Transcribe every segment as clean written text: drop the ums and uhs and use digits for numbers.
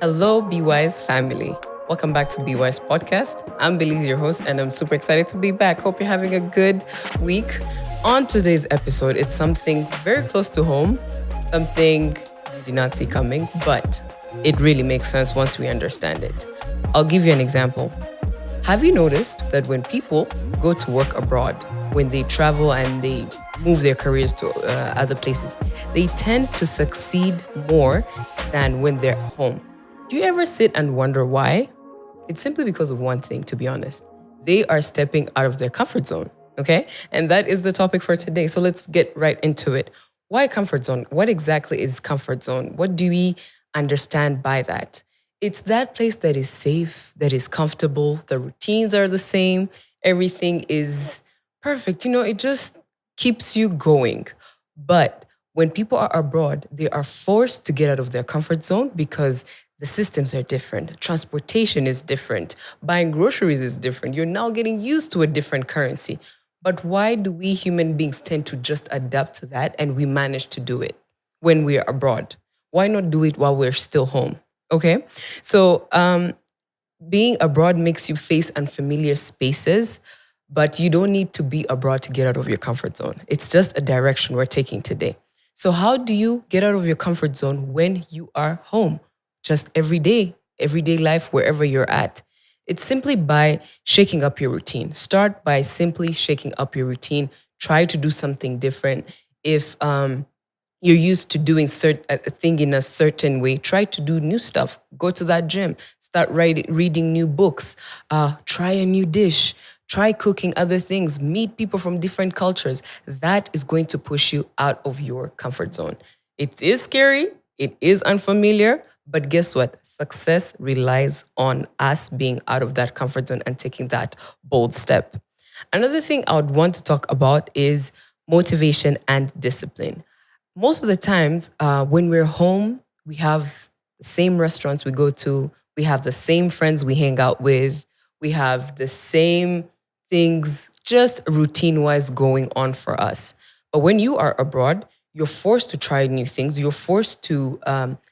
Hello, Be Wise family. Welcome back to Be Wise podcast. I'm Belize, your host, and I'm super excited to be back. Hope you're having a good week. On today's episode, it's something very close to home, something you did not see coming, but it really makes sense once we understand it. I'll give you an example. Have you noticed that when people go to work abroad, when they travel and they move their careers to other places, they tend to succeed more than when they're home? Do you ever sit and wonder why? It's simply because of one thing, to be honest. They are stepping out of their comfort zone, okay? And that is the topic for today. So let's get right into it. Why comfort zone? What exactly is comfort zone? What do we understand by that? It's that place that is safe, that is comfortable, the routines are the same, everything is perfect. It just keeps you going. But when people are abroad, they are forced to get out of their comfort zone because the systems are different. Transportation is different. Buying groceries is different. You're now getting used to a different currency. But why do we human beings tend to just adapt to that and we manage to do it when we are abroad? Why not do it while we're still home? Okay. So being abroad makes you face unfamiliar spaces, but you don't need to be abroad to get out of your comfort zone. It's just a direction we're taking today. So how do you get out of your comfort zone when you are home? Just everyday life, wherever you're at. It's simply by shaking up your routine. Start by simply shaking up your routine. Try to do something different. If you're used to doing a thing in a certain way, try to do new stuff. Go to that gym. Start reading new books. Try a new dish. Try cooking other things. Meet people from different cultures. That is going to push you out of your comfort zone. It is scary. It is unfamiliar. But guess what? Success relies on us being out of that comfort zone and taking that bold step. Another thing I would want to talk about is motivation and discipline. Most of the times when we're home, we have the same restaurants we go to, we have the same friends we hang out with, we have the same things just routine-wise going on for us. But when you are abroad, you're forced to try new things. You're forced to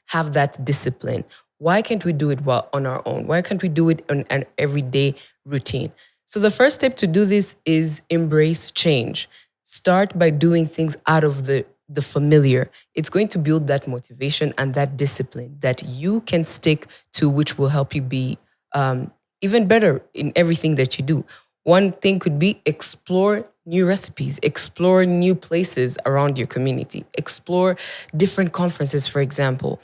have that discipline. Why can't we do it on our own? Why can't we do it on an everyday routine? So the first step to do this is embrace change. Start by doing things out of the familiar. It's going to build that motivation and that discipline that you can stick to, which will help you be even better in everything that you do. One thing could be explore new recipes, explore new places around your community, explore different conferences, for example.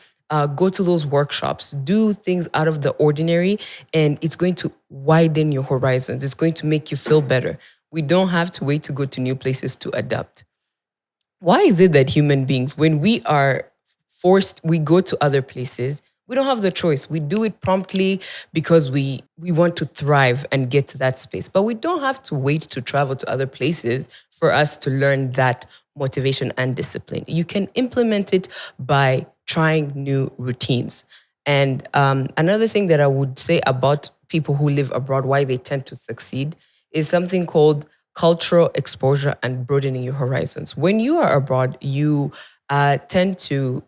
Go to those workshops, do things out of the ordinary, and it's going to widen your horizons. It's going to make you feel better. We don't have to wait to go to new places to adapt. Why is it that human beings, when we are forced, we go to other places, we don't have the choice. We do it promptly because we want to thrive and get to that space. But we don't have to wait to travel to other places for us to learn that motivation and discipline. You can implement it by trying new routines. And another thing that I would say about people who live abroad, why they tend to succeed, is something called cultural exposure and broadening your horizons. When you are abroad, you tend to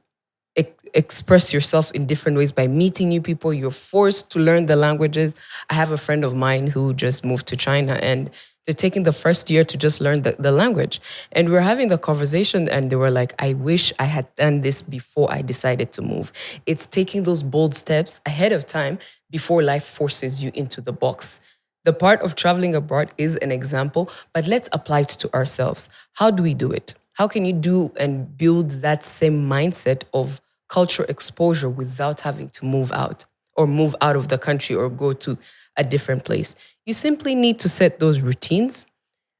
express yourself in different ways by meeting new people. You're forced to learn the languages. I have a friend of mine who just moved to China and they're taking the first year to just learn the language. And we're having the conversation and they were like, I wish I had done this before I decided to move. It's taking those bold steps ahead of time before life forces you into the box. The part of traveling abroad is an example, but let's apply it to ourselves. How do we do it? How can you do and build that same mindset of cultural exposure without having to move out or move out of the country or go to a different place? You simply need to set those routines,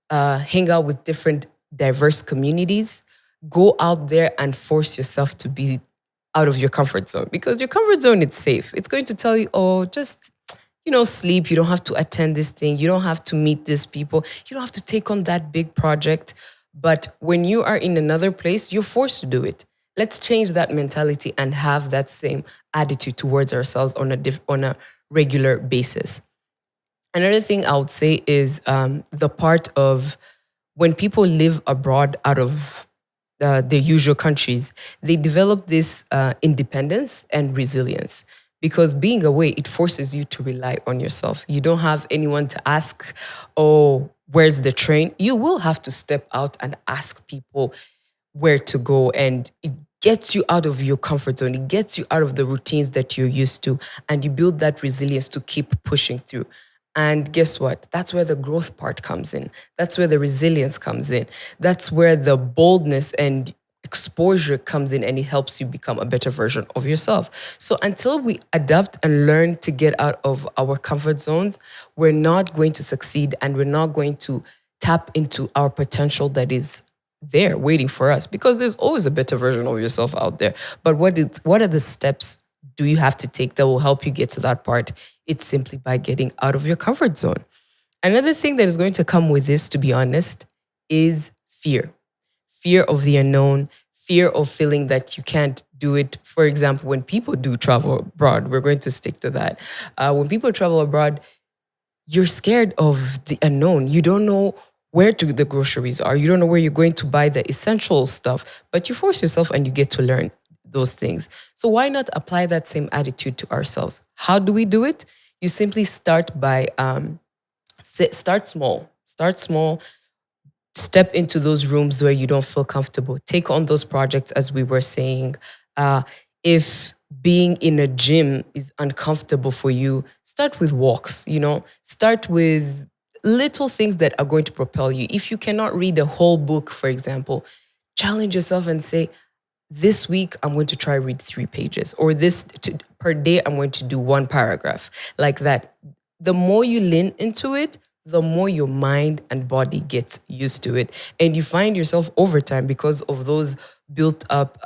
hang out with different diverse communities, go out there and force yourself to be out of your comfort zone because your comfort zone is safe. It's going to tell you, oh, just sleep. You don't have to attend this thing. You don't have to meet these people. You don't have to take on that big project. But when you are in another place, you're forced to do it. Let's change that mentality and have that same attitude towards ourselves on a regular basis. Another thing I would say is the part of when people live abroad out of their usual countries, they develop this independence and resilience because being away, it forces you to rely on yourself. You don't have anyone to ask, oh, where's the train? You will have to step out and ask people where to go, and it gets you out of your comfort zone. It gets you out of the routines that you're used to, and you build that resilience to keep pushing through. And guess what? That's where the growth part comes in. That's where the resilience comes in. That's where the boldness and exposure comes in, and it helps you become a better version of yourself. So until we adapt and learn to get out of our comfort zones, we're not going to succeed, and we're not going to tap into our potential that is there waiting for us, because there's always a better version of yourself out there. But what are the steps do you have to take that will help you get to that part? It's simply by getting out of your comfort zone. Another thing that is going to come with this, to be honest, is fear. Fear of the unknown, fear of feeling that you can't do it. For example, when people do travel abroad, we're going to stick to that. When people travel abroad, you're scared of the unknown. You don't know where the groceries are. You don't know where you're going to buy the essential stuff, but you force yourself and you get to learn those things. So why not apply that same attitude to ourselves? How do we do it? You simply start by start small. Start small. Step into those rooms where you don't feel comfortable. Take on those projects, as we were saying. If being in a gym is uncomfortable for you, start with walks. Start with little things that are going to propel you. If you cannot read a whole book, for example, challenge yourself and say, this week I'm going to try read 3 pages, or per day I'm going to do 1 paragraph, like that. The more you lean into it, the more your mind and body gets used to it. And you find yourself over time, because of those built up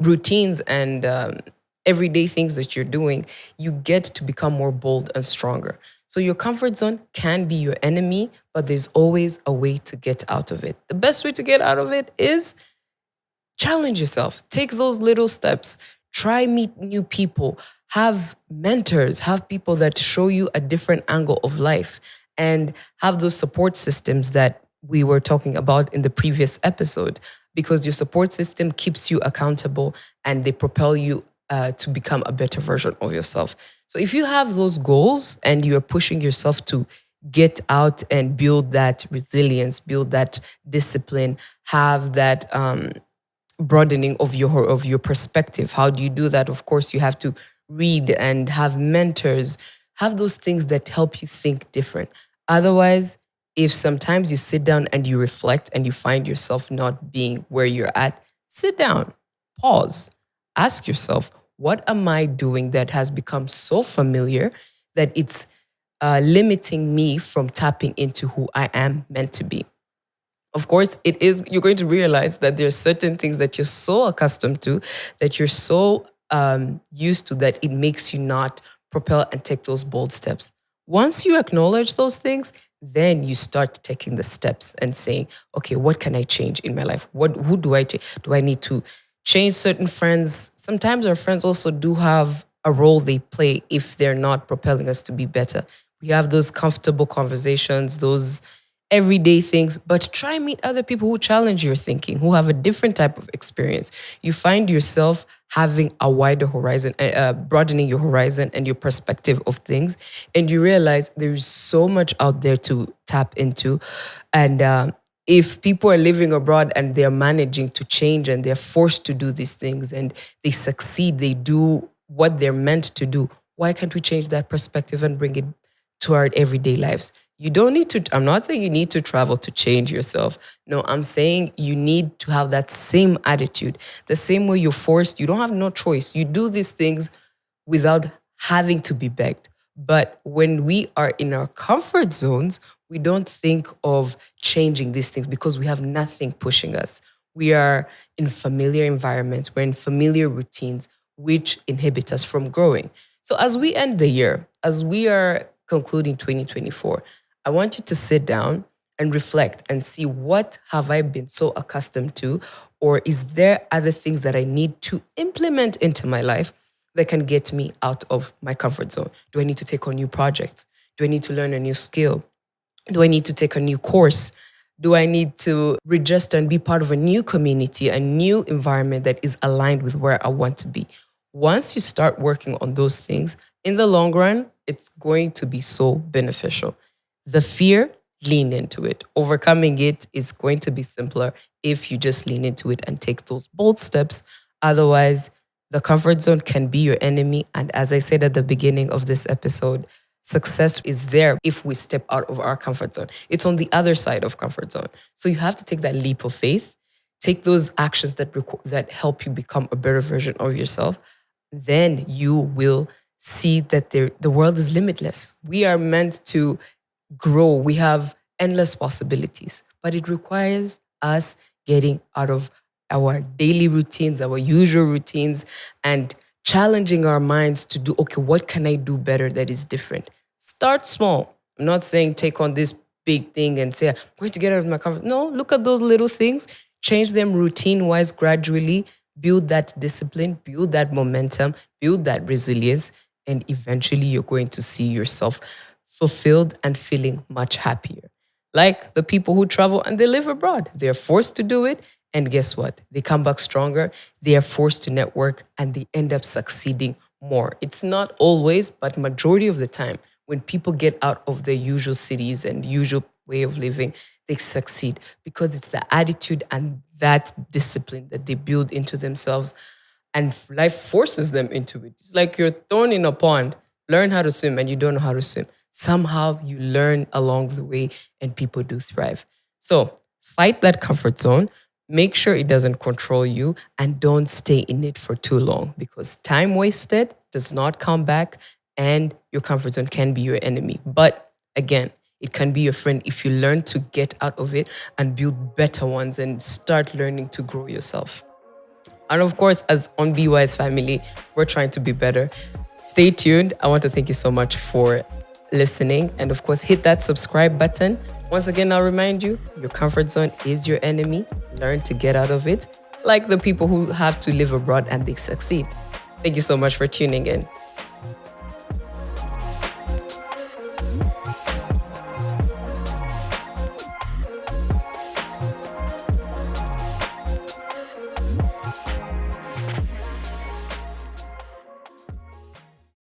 routines and everyday things that you're doing, you get to become more bold and stronger. So your comfort zone can be your enemy, but there's always a way to get out of it. The best way to get out of it is challenge yourself. Take those little steps. Try meet new people. Have mentors. Have people that show you a different angle of life, and have those support systems that we were talking about in the previous episode, because your support system keeps you accountable and they propel you to become a better version of yourself. So if you have those goals and you're pushing yourself to get out and build that resilience, build that discipline, have that broadening of your perspective. How do you do that? Of course, you have to read and have mentors, have those things that help you think different. Otherwise, if sometimes you sit down and you reflect and you find yourself not being where you're at, sit down, pause, ask yourself, what am I doing that has become so familiar that it's limiting me from tapping into who I am meant to be? Of course, you're going to realize that there's certain things that you're so accustomed to, that you're so used to, that it makes you not propel and take those bold steps. Once you acknowledge those things, then you start taking the steps and saying, okay, what can I change in my life? Who do I change? Do I need to change certain friends? Sometimes our friends also do have a role they play if they're not propelling us to be better. We have those comfortable conversations, those everyday things, but try meet other people who challenge your thinking, who have a different type of experience. You find yourself having a wider horizon, broadening your horizon and your perspective of things. And you realize there's so much out there to tap into. And if people are living abroad and they're managing to change and they're forced to do these things and they succeed, they do what they're meant to do, why can't we change that perspective and bring it to our everyday lives? You don't need to, I'm not saying you need to travel to change yourself. No, I'm saying you need to have that same attitude. The same way you're forced, you don't have no choice. You do these things without having to be begged. But when we are in our comfort zones, we don't think of changing these things because we have nothing pushing us. We are in familiar environments, we're in familiar routines, which inhibit us from growing. So as we end the year, as we are concluding 2024, I want you to sit down and reflect and see, what have I been so accustomed to, or is there other things that I need to implement into my life that can get me out of my comfort zone? Do I need to take on new projects? Do I need to learn a new skill? Do I need to take a new course? Do I need to register and be part of a new community, a new environment that is aligned with where I want to be? Once you start working on those things, in the long run, it's going to be so beneficial. The fear, lean into it. Overcoming it is going to be simpler if you just lean into it and take those bold steps. Otherwise, the comfort zone can be your enemy. And as I said at the beginning of this episode, success is there if we step out of our comfort zone. It's on the other side of comfort zone. So you have to take that leap of faith, take those actions that help you become a better version of yourself. Then you will see that the world is limitless. We are meant to grow. We have endless possibilities, but it requires us getting out of our daily routines, our usual routines, and challenging our minds to do, okay, what can I do better that is different? Start small. I'm not saying take on this big thing and say, I'm going to get out of my comfort. No, look at those little things, change them routine wise gradually, build that discipline, build that momentum, build that resilience, and eventually you're going to see yourself fulfilled and feeling much happier. Like the people who travel and they live abroad, they're forced to do it. And guess what? They come back stronger. They are forced to network and they end up succeeding more. It's not always, but majority of the time, when people get out of their usual cities and usual way of living, they succeed because it's the attitude and that discipline that they build into themselves and life forces them into it. It's like you're thrown in a pond, learn how to swim and you don't know how to swim. Somehow you learn along the way and people do thrive. So fight that comfort zone. Make sure it doesn't control you and don't stay in it for too long because time wasted does not come back and your comfort zone can be your enemy. But again, it can be your friend if you learn to get out of it and build better ones and start learning to grow yourself. And of course, as on Be Wise family, we're trying to be better. Stay tuned. I want to thank you so much for listening. And of course, hit that subscribe button. Once again, I'll remind you, your comfort zone is your enemy. Learn to get out of it, like the people who have to live abroad and they succeed. Thank you so much for tuning in.